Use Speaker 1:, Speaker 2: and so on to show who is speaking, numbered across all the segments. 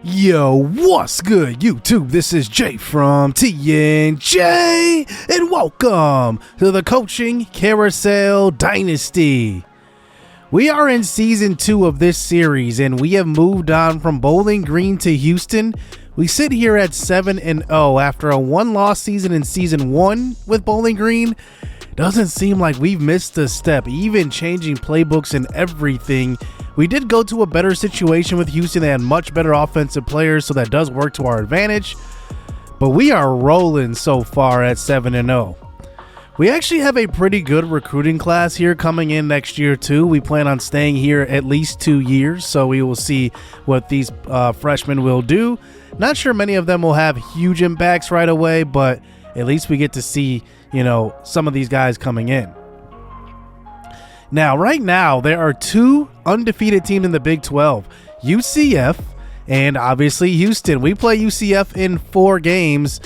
Speaker 1: Yo, what's good, YouTube? This is Jay from TNJ, and welcome to the Coaching Carousel Dynasty. We are in Season 2 of this series, and we have moved on from Bowling Green to Houston. We sit here at 7-0 after a one-loss season in Season 1 with Bowling Green. Doesn't seem like we've missed a step, even changing playbooks and everything. We did go to a better situation with Houston. They had much better offensive players, so that does work to our advantage. But we are rolling so far at 7-0. We actually have a pretty good recruiting class here coming in next year too. We plan on staying here at least 2 years, so we will see what these freshmen will do. Not sure many of them will have huge impacts right away, but at least we get to see, some of these guys coming in. Now, right now, there are two undefeated teams in the Big 12, UCF and obviously Houston. We play UCF in 4 games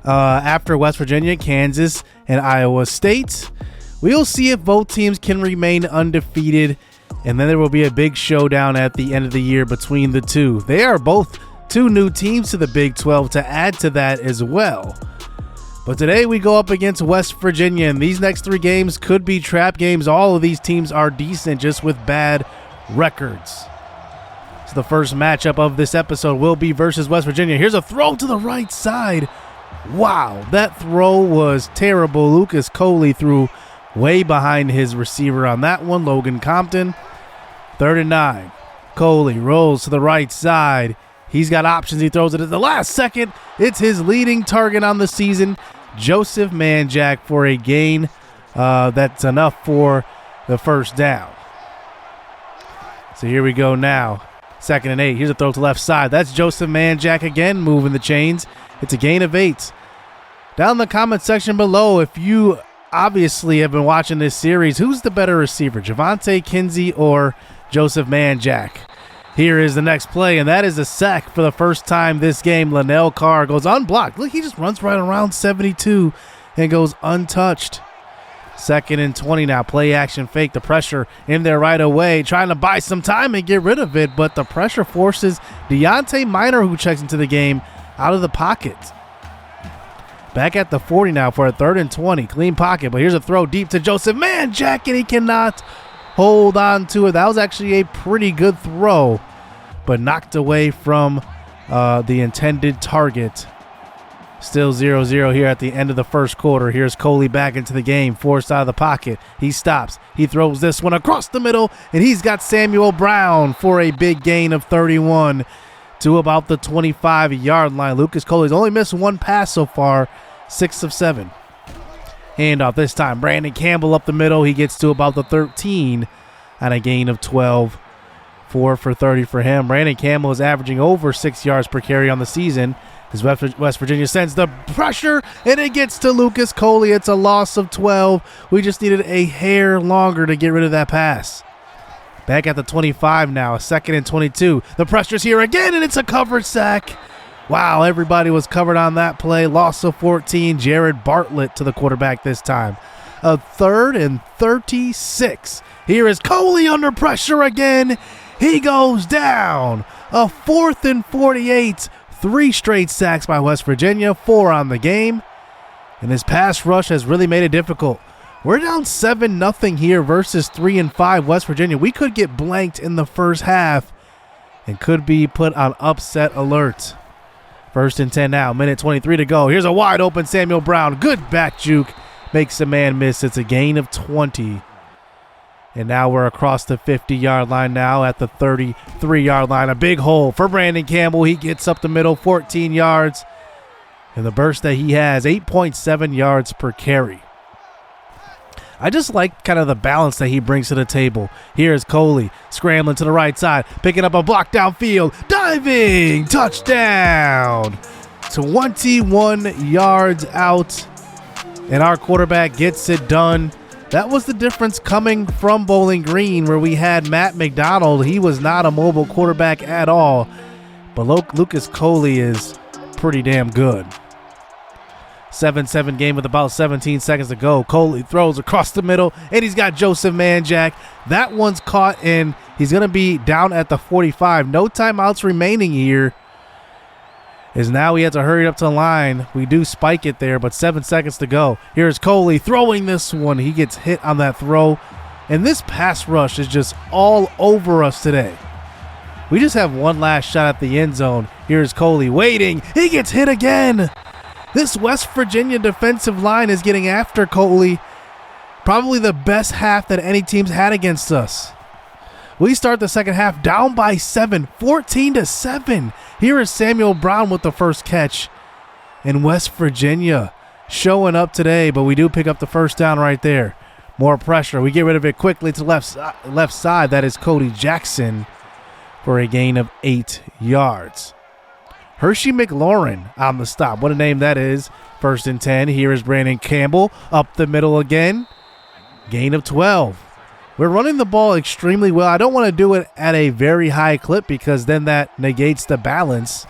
Speaker 1: after West Virginia, Kansas, and Iowa State. We'll see if both teams can remain undefeated, and then there will be a big showdown at the end of the year between the two. They are both two new teams to the Big 12 to add to that as well. But today we go up against West Virginia, and these next 3 games could be trap games. All of these teams are decent, just with bad records. So the first matchup of this episode will be versus West Virginia. Here's a throw to the right side. Wow, that throw was terrible. Lucas Coley threw way behind his receiver on that one, Logan Compton. 3rd and 9. Coley rolls to the right side. He's got options. He throws it at the last second. It's his leading target on the season, Joseph Manjack, for a gain that's enough for the first down. So here we go now. 2nd and 8. Here's a throw to left side. That's Joseph Manjack again, moving the chains. It's a gain of 8. Down in the comment section below, if you obviously have been watching this series, who's the better receiver, Javonte Kinsey or Joseph Manjack? Here is the next play, and that is a sack for the first time this game. Linnell Carr goes unblocked. Look, he just runs right around 72 and goes untouched. 2nd and 20 now. Play action fake. The pressure in there right away. Trying to buy some time and get rid of it, but the pressure forces Deontay Minor, who checks into the game, out of the pocket. Back at the 40 now for a 3rd and 20. Clean pocket, but here's a throw deep to Joseph Manjack, and he cannot hold on to it. That was actually a pretty good throw, but knocked away from the intended target. Still 0-0 here at the end of the first quarter. Here's Coley back into the game, forced out of the pocket. He stops. He throws this one across the middle, and he's got Samuel Brown for a big gain of 31 to about the 25-yard line. Lucas Coley's only missed 1 pass so far, 6 of 7. Handoff this time. Brandon Campbell up the middle. He gets to about the 13 on a gain of 12. 4 for 30 for him. Brandon Campbell is averaging over 6 yards per carry on the season as West Virginia sends the pressure, and it gets to Lucas Coley. It's a loss of 12. We just needed a hair longer to get rid of that pass. Back at the 25 now. 2nd and 22. The pressure's here again, and it's a covered sack. Wow, everybody was covered on that play. Loss of 14. Jared Bartlett to the quarterback this time. A 3rd and 36. Here is Coley under pressure again. He goes down. A 4th and 48. 3 straight sacks by West Virginia. 4 on the game. And this pass rush has really made it difficult. We're down 7-0 here versus 3 and 5 West Virginia. We could get blanked in the first half and could be put on upset alert. 1st and 10 now. 1:23 to go. Here's a wide open Samuel Brown. Good back juke. Makes a man miss. It's a gain of 20. And now we're across the 50-yard line now at the 33-yard line. A big hole for Brandon Campbell. He gets up the middle, 14 yards. And the burst that he has, 8.7 yards per carry. I just like kind of the balance that he brings to the table. Here's Coley scrambling to the right side, picking up a block downfield, diving, touchdown. 21 yards out, and our quarterback gets it done. That was the difference coming from Bowling Green, where we had Matt McDonald. He was not a mobile quarterback at all, but Lucas Coley is pretty damn good. 7-7 game with about 17 seconds to go. Coley throws across the middle, and he's got Joseph Manjack. That one's caught, and he's going to be down at the 45. No timeouts remaining here. is now he has to hurry up to the line. We do spike it there, but 7 seconds to go. Here's Coley throwing this one. He gets hit on that throw, and this pass rush is just all over us today. We just have one last shot at the end zone. Here's Coley waiting. He gets hit again. This West Virginia defensive line is getting after Coley. Probably the best half that any team's had against us. We start the second half down by 7, 14-7. Here is Samuel Brown with the first catch. And West Virginia showing up today, but we do pick up the first down right there. More pressure. We get rid of it quickly to the left side. That is Cody Jackson for a gain of 8 yards. Hershey McLaurin on the stop. What a name that is. 1st and 10. Here is Brandon Campbell up the middle again. Gain of 12. We're running the ball extremely well. I don't want to do it at a very high clip because then that negates the balance.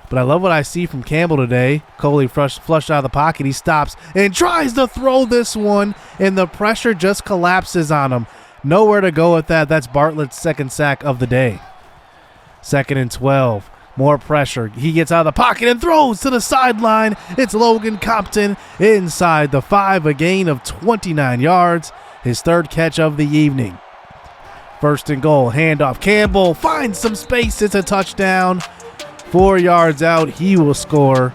Speaker 1: But I love what I see from Campbell today. Coley flushed out of the pocket. He stops and tries to throw this one, and the pressure just collapses on him. Nowhere to go with that. That's Bartlett's second sack of the day. 2nd and 12. More pressure. He gets out of the pocket and throws to the sideline. It's Logan Compton inside the 5, a gain of 29 yards. His 3rd catch of the evening. 1st and goal. Handoff. Campbell finds some space. It's a touchdown. 4 yards out. He will score.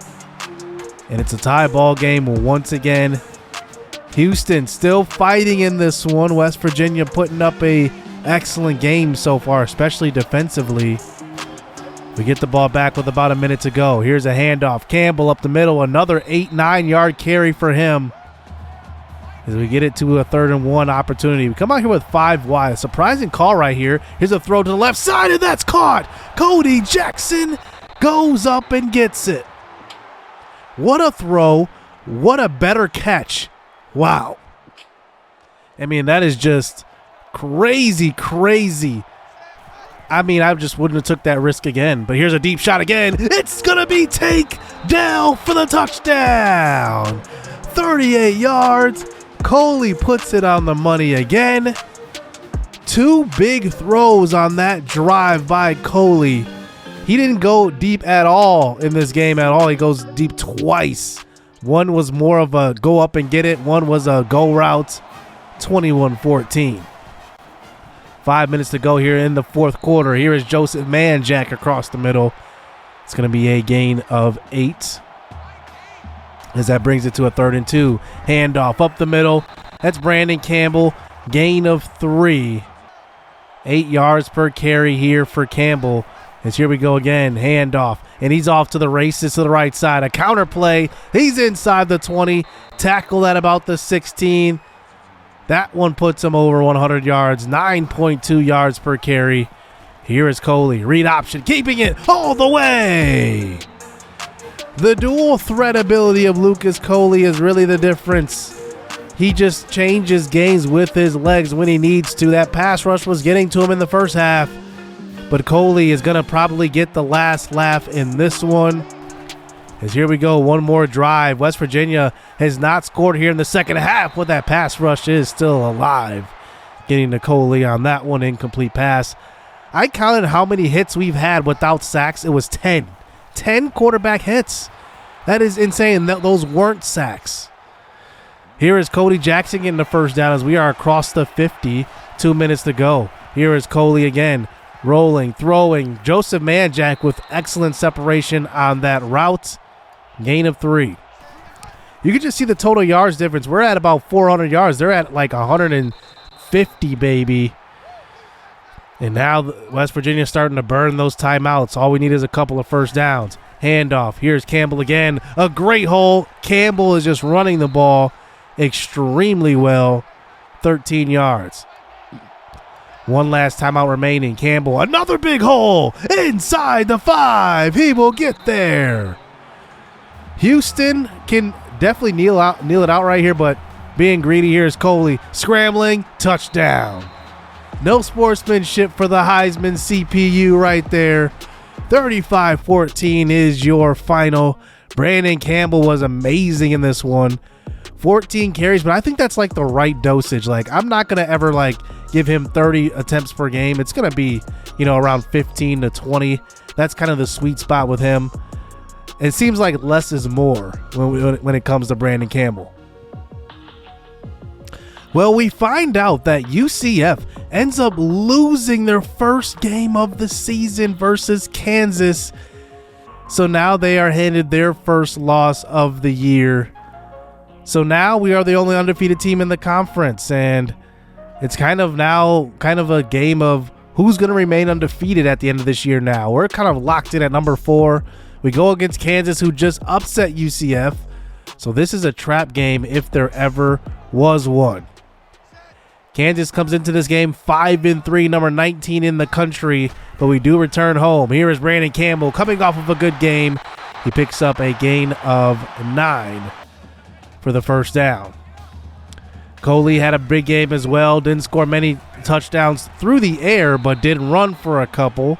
Speaker 1: And it's a tie ball game once again. Houston still fighting in this one. West Virginia putting up a excellent game so far, especially defensively. We get the ball back with about a minute to go. Here's a handoff. Campbell up the middle. Another 8-9 yard carry for him. As we get it to a 3rd and 1 opportunity. We come out here with 5 wide. A surprising call right here. Here's a throw to the left side, and that's caught. Cody Jackson goes up and gets it. What a throw. What a better catch. Wow. I mean, that is just crazy, crazy. I mean, I just wouldn't have took that risk again. But here's a deep shot again. It's going to be take down for the touchdown. 38 yards. Coley puts it on the money again. 2 big throws on that drive by Coley. He didn't go deep at all in this game at all. He goes deep twice. One was more of a go up and get it. One was a go route. 21-14. 5 minutes to go here in the 4th quarter. Here is Joseph Manjack across the middle. It's going to be a gain of 8. As that brings it to a 3rd and 2. Handoff up the middle. That's Brandon Campbell. Gain of 3. 8 yards per carry here for Campbell. As here we go again. Handoff. And he's off to the races to the right side. A counter play. He's inside the 20. Tackle at about the 16. That one puts him over 100 yards. 9.2 yards per carry. Here is Coley. Read option. Keeping it all the way. The dual threat ability of Lucas Coley is really the difference. He just changes games with his legs when he needs to. That pass rush was getting to him in the first half. But Coley is going to probably get the last laugh in this one. As here we go, one more drive. West Virginia has not scored here in the second half, but that pass rush is still alive. Getting to Coley on that one, incomplete pass. I counted how many hits we've had without sacks. It was 10. 10 quarterback hits. That is insane. Those weren't sacks. Here is Cody Jackson getting the first down as we are across the 50. 2 minutes to go. Here is Coley again. Rolling, throwing. Joseph Manjack with excellent separation on that route. Gain of 3. You can just see the total yards difference. We're at about 400 yards. They're at like 150, baby. And now West Virginia starting to burn those timeouts. All we need is a couple of first downs. Handoff. Here's Campbell again. A great hole. Campbell is just running the ball extremely well. 13 yards. One last timeout remaining. Campbell, another big hole inside the 5. He will get there. Houston can definitely kneel it out right here, but being greedy here is Coley. Scrambling. Touchdown. No sportsmanship for the Heisman CPU right there. 35-14 is your final. Brandon Campbell was amazing in this one. 14 carries, but I think that's like the right dosage. Like, I'm not going to ever like give him 30 attempts per game. It's going to be, around 15 to 20. That's kind of the sweet spot with him. it seems like less is more when it comes to Brandon Campbell. Well, we find out that UCF ends up losing their first game of the season versus Kansas. So now they are handed their first loss of the year. So now we are the only undefeated team in the conference, and it's kind of a game of who's going to remain undefeated at the end of this year now. We're kind of locked in at number 4. We go against Kansas, who just upset UCF. So this is a trap game if there ever was one. Kansas comes into this game 5-3, number 19 in the country, but we do return home. Here is Brandon Campbell coming off of a good game. He picks up a gain of 9 for the first down. Coley had a big game as well. Didn't score many touchdowns through the air, but did run for a couple.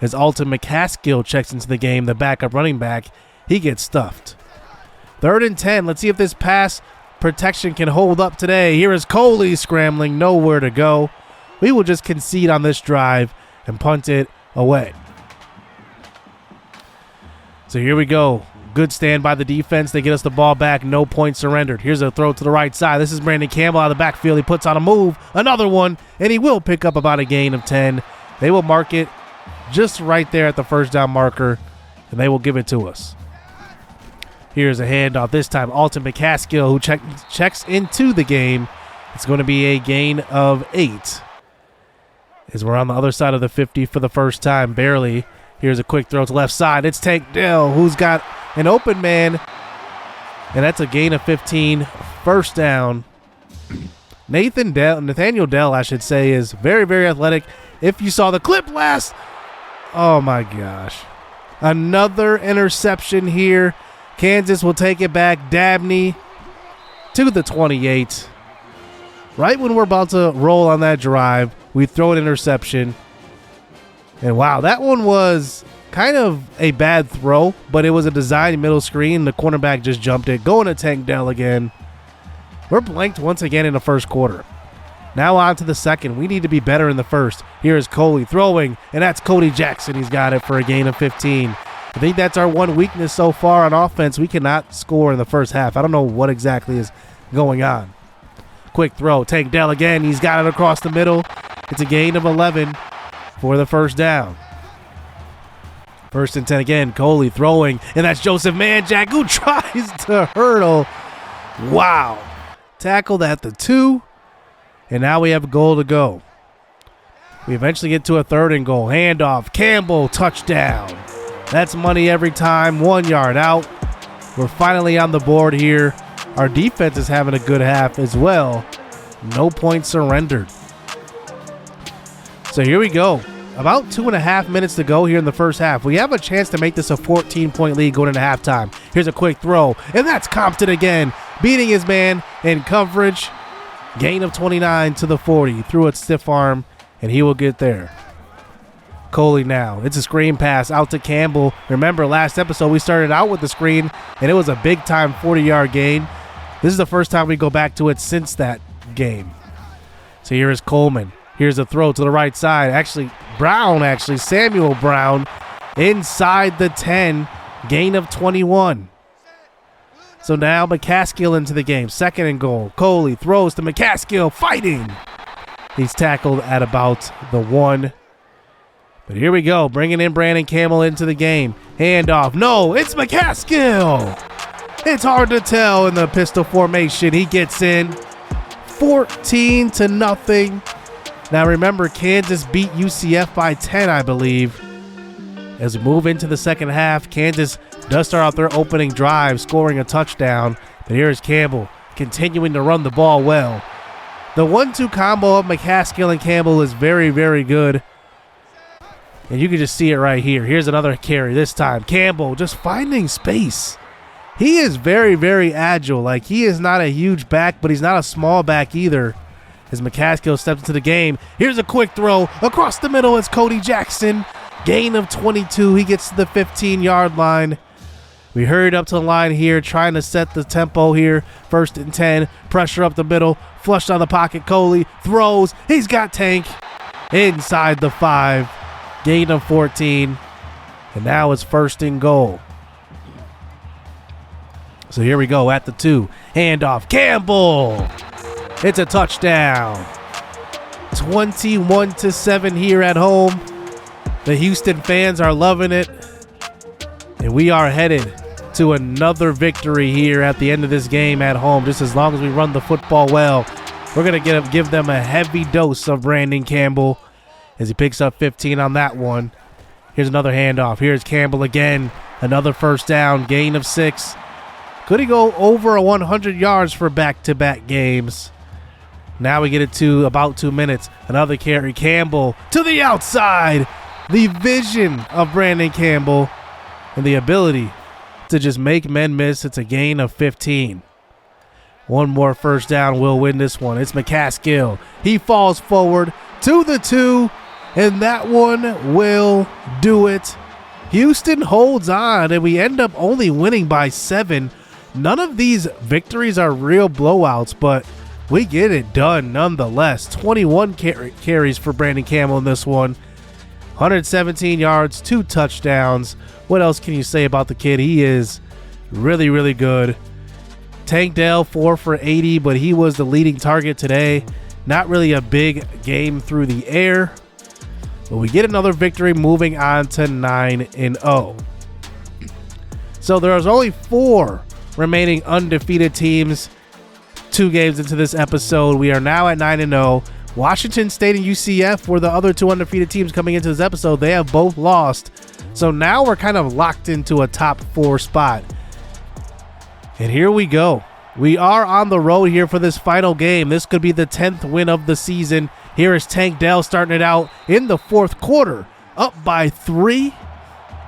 Speaker 1: As Alton McCaskill checks into the game, the backup running back, he gets stuffed. 3rd and 10. Let's see if this pass protection can hold up today. Here is Coley scrambling, nowhere to go. We will just concede on this drive and punt it away. So here we go. Good stand by the defense. They get us the ball back. No point surrendered. Here's a throw to the right side. This is Brandon Campbell out of the backfield. He puts on a move. Another one. And he will pick up about a gain of 10. They will mark it just right there at the first down marker. And they will give it to us. Here's a handoff. This time Alton McCaskill, who checks into the game. It's going to be a gain of 8. As we're on the other side of the 50 for the first time. Barely. Here's a quick throw to left side. It's Tank Dell, who's got an open man, and that's a gain of 15, first down. Nathaniel Dell, I should say, is very, very athletic. If you saw the clip last, oh my gosh. Another interception here. Kansas will take it back. Dabney to the 28. Right when we're about to roll on that drive, we throw an interception. And wow, that one was kind of a bad throw, but it was a designed middle screen. The cornerback just jumped it. Going to Tank Dell again. We're blanked once again in the first quarter. Now on to the second. We need to be better in the first. Here is Coley throwing, and that's Cody Jackson. He's got it for a gain of 15. I think that's our one weakness so far on offense. We cannot score in the first half. I don't know what exactly is going on. Quick throw. Tank Dell again. He's got it across the middle. It's a gain of 11 for the first down. 1st and 10 again. Coley throwing, and that's Joseph Manjack, who tries to hurdle. Wow. Tackled at the 2, and now we have a goal to go. We eventually get to a 3rd and goal. Handoff. Campbell, touchdown. That's money every time. 1 yard out. We're finally on the board here. Our defense is having a good half as well. No points surrendered. So here we go. About 2.5 minutes to go here in the first half. We have a chance to make this a 14-point lead going into halftime. Here's a quick throw, and that's Compton again, beating his man in coverage. Gain of 29 to the 40. Threw a stiff arm, and he will get there. Coley now. It's a screen pass out to Campbell. Remember, last episode we started out with the screen, and it was a big-time 40-yard gain. This is the first time we go back to it since that game. So here is Coleman. Here's a throw to the right side. Samuel Brown inside the 10. Gain of 21. So now McCaskill into the game. 2nd and goal. Coley throws to McCaskill. Fighting. He's tackled at about the 1. But here we go. Bringing in Brandon Campbell into the game. Handoff. No, it's McCaskill. It's hard to tell in the pistol formation. He gets in. 14-0. Now remember, Kansas beat UCF by 10, I believe. As we move into the second half, Kansas does start out their opening drive, scoring a touchdown. But here's Campbell continuing to run the ball well. The 1-2 combo of McCaskill and Campbell is very, very good. And you can just see it right here. Here's another carry this time. Campbell just finding space. He is very, very agile. Like, he is not a huge back, but he's not a small back either. As McCaskill steps into the game. Here's a quick throw. Across the middle is Cody Jackson. Gain of 22. He gets to the 15-yard line. We hurried up to the line here, trying to set the tempo here. 1st and 10. Pressure up the middle. Flushed on the pocket. Coley throws. He's got Tank inside the 5. Gain of 14. And now it's 1st and goal. So here we go at the 2. Handoff. Campbell. It's a touchdown. 21-7 here at home. The Houston fans are loving it. And we are headed to another victory here at the end of this game at home. Just as long as we run the football well, we're going to give them a heavy dose of Brandon Campbell as he picks up 15 on that one. Here's another handoff. Here's Campbell again. Another first down, gain of 6. Could he go over 100 yards for back-to-back games? Now we get it to about 2 minutes. Another carry. Campbell to the outside. The vision of Brandon Campbell and the ability to just make men miss. It's a gain of 15. One more first down will win this one. It's McCaskill. He falls forward to the 2, and that one will do it. Houston holds on, and we end up only winning by 7. None of these victories are real blowouts, but we get it done nonetheless. 21 carries for Brandon Campbell in this one. 117 yards, 2 touchdowns. What else can you say about the kid? He is really, really good. Tank Dell, 4 for 80, but he was the leading target today. Not really a big game through the air. But we get another victory, moving on to 9-0. So there's only 4 remaining undefeated teams. 2 games into this episode. We are now at 9-0. Washington State and UCF were the other 2 undefeated teams coming into this episode. They have both lost. So now we're kind of locked into a top 4 spot. And here we go. We are on the road here for this final game. This could be the 10th win of the season. Here is Tank Dell starting it out in the 4th quarter, up by 3.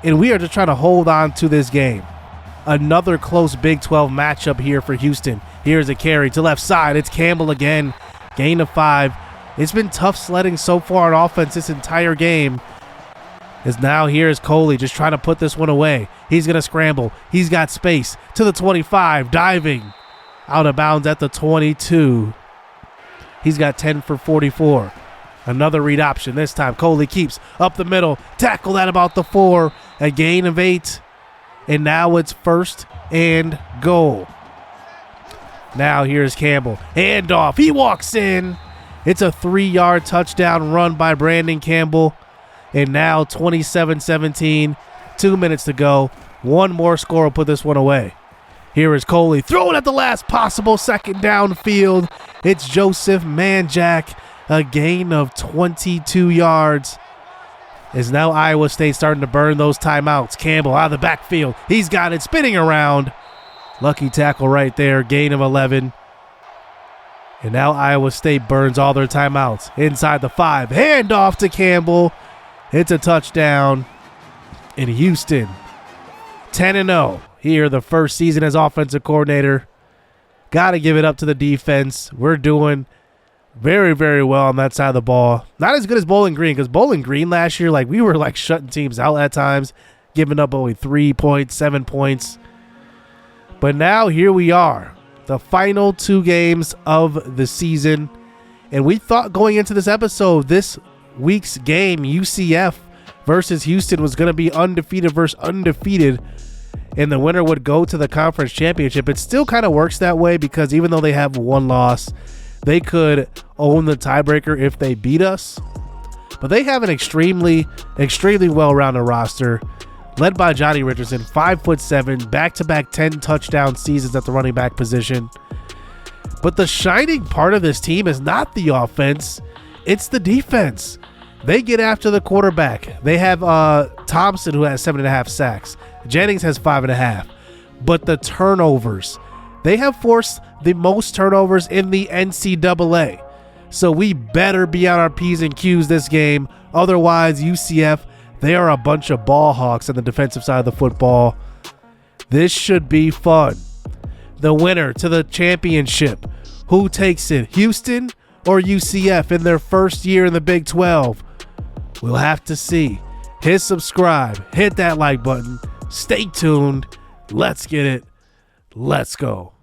Speaker 1: And we are just trying to hold on to this game. Another close Big 12 matchup here for Houston. Here's a carry to left side. It's Campbell again. Gain of 5. It's been tough sledding so far on offense this entire game. As now here is Coley just trying to put this one away. He's going to scramble. He's got space to the 25. Diving. Out of bounds at the 22. He's got 10 for 44. Another read option. This time Coley keeps up the middle. Tackle at about the 4. A gain of 8. And now it's 1st and goal. Now here's Campbell. Handoff. He walks in. It's a 3-yard touchdown run by Brandon Campbell. And now 27-17. 2 minutes to go. One more score will put this one away. Here is Coley throwing at the last possible second downfield. It's Joseph Manjack. A gain of 22 yards. As now Iowa State starting to burn those timeouts. Campbell out of the backfield. He's got it spinning around. Lucky tackle right there. Gain of 11. And now Iowa State burns all their timeouts. Inside the 5. Handoff to Campbell. It's a touchdown. In Houston, 10-0. Here, the first season as offensive coordinator. Got to give it up to the defense. We're doing very, very well on that side of the ball. Not as good as Bowling Green, because Bowling Green last year, we were shutting teams out at times, giving up only 3 points, 7 points. But now here we are, the final 2 games of the season. And we thought going into this episode, this week's game, UCF versus Houston, was going to be undefeated versus undefeated, and the winner would go to the conference championship. It still kind of works that way, because even though they have 1 loss, they could own the tiebreaker if they beat us. But they have an extremely well-rounded roster, led by Johnny Richardson, 5'7", back-to-back 10 touchdown seasons at the running back position. But the shining part of this team is not the offense, it's the defense. They get after the quarterback. They have Thompson, who has 7.5 sacks. Jennings has 5.5. But the turnovers, they have forced the most turnovers in the NCAA. So we better be on our P's and Q's this game. Otherwise, UCF, they are a bunch of ball hawks on the defensive side of the football. This should be fun. The winner to the championship. Who takes it? Houston or UCF in their first year in the Big 12? We'll have to see. Hit subscribe. Hit that like button. Stay tuned. Let's get it. Let's go.